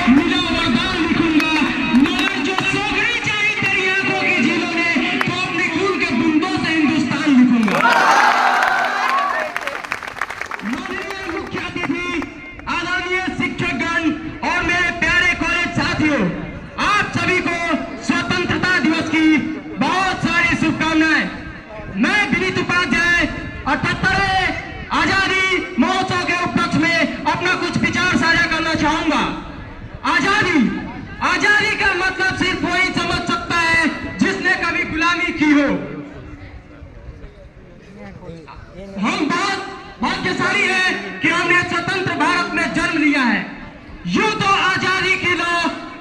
मिला वरदान लिखूंगा। मगर जो सोगड़ी चाहिए तेरी आंखों की झीलों ने, तो अपने खून के बूंदों से हिंदुस्तान लिखूंगा। माननीय मुख्य अतिथि, आदरणीय शिक्षकगण और मेरे प्यारे कॉलेज साथियों, आप सभी को स्वतंत्रता दिवस की बहुत सारी शुभकामनाएं। मैं विनीत उपाध्याय 78वें आजादी महोत्सव के उपलक्ष्य में अपना कुछ विचार साझा करना चाहूंगा। आजादी का मतलब सिर्फ वही समझ सकता है जिसने कभी गुलामी की हो। हम बहुत भाग्यशाली हैं कि हमने स्वतंत्र भारत में जन्म लिया है। यूं तो आजादी की लौ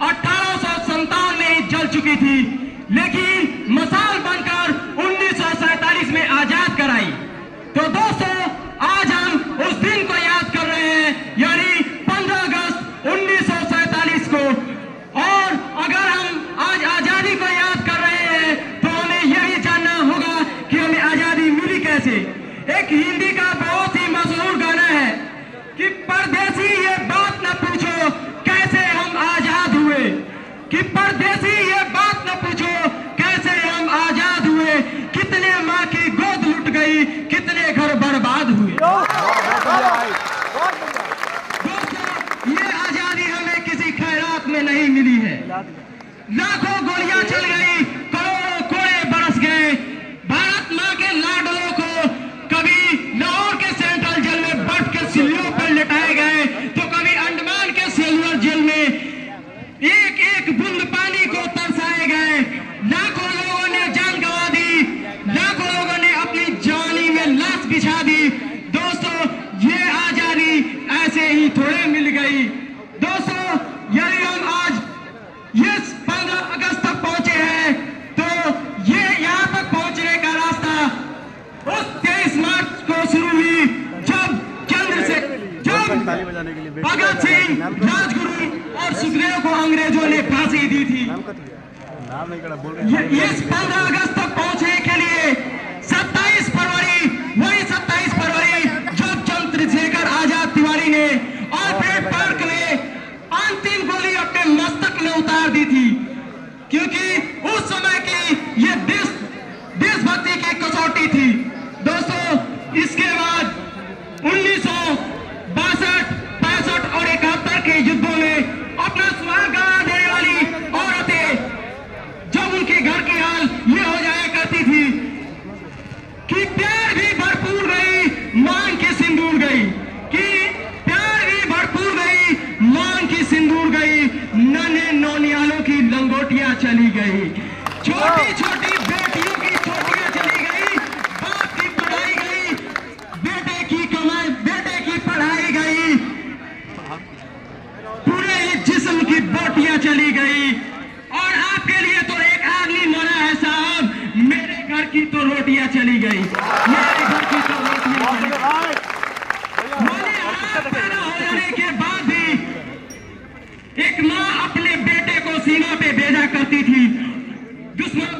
1857 में ही जल चुकी थी, लेकिन मसाल बनकर 1947 में आजाद कराई। तो दोस्तों, आज हम उस दिन को याद कर रहे हैं, यानी 15 अगस्त 1947 को। और अगर हम आज आजादी को याद कर रहे हैं तो हमें यह भी जानना होगा कि हमें आजादी मिली कैसे। एक हिंदी का बहुत ही मशहूर गाना है कि परदेसी ये बात न पूछो कैसे हम आजाद हुए, कि परदेसी ये बात न पूछो कैसे हम आजाद हुए। कितने माँ की गोद लुट गई, कितने घर बर्बाद हुए। दोस्तों, ये आजादी हमें किसी खैरात में नहीं मिली है। लाखों गोलियां चल गई, करोड़ों कोड़े बरस गए। भारत माँ के लाडलों को कभी लाहौर के सेंट्रल जेल में बर्फ के सिल्लियों पर लिटाए गए, तो कभी अंडमान के सेलुलर जेल में एक एक बूंद पानी को तरसाए गए। लाखों लोगों ने जान गंवा दी, लाखों लोगों ने अपनी जवानी में लाश बिछा दी। दोस्तों, ये आजादी ऐसे ही थोड़े मिल गई। दोस्तों, यदि हम आज ये 15 अगस्त तक पहुंचे हैं, तो ये यहाँ तक पहुंचने का रास्ता उस 23 मार्च को शुरू हुई, जब भगत सिंह, राजगुरु और सुखदेव को अंग्रेजों ने फांसी दी थी। इस 15 अगस्त तक पहुंचने के लिए 27 फरवरी, वही 27 फरवरी जब चंद्रशेखर आजाद तिवारी ने ऑलफ्रेड पार्क में अंतिम गोली अपने मस्तक में उतार दी थी, क्योंकि उस समय की ये देशभक्ति की कसौटी थी। दोस्तों, इसके बाद 1962, 65 और 71 के युद्धों में अपना सुहाग गंवा देने वाली औरतें, जब उनके घर की हाल ये हो जाया करती थी कि प्यार भी भरपूर गई, मांग की सिंदूर गई, कि प्यार भी भरपूर गई, मांग की सिंदूर गई, नन्हे नौनियालों की लंगोटियां चली गई, छोटी छोटी बेटियों की चोटियां चली गई, बाप की पढ़ाई गई, बेटे की कमाई, बेटे की पढ़ाई गई, पूरे ही जिस्म की बोटियां चली गई। और आपके लिए तो एक आदमी मरा है साहब, मेरे घर की तो रोटियां चली गई, मेरे घर की तो रोटियां चली गई। पैदा हो जाने के बाद भी एक माँ अपने बेटे को सीमा पे भेजा करती थी, दुश्मन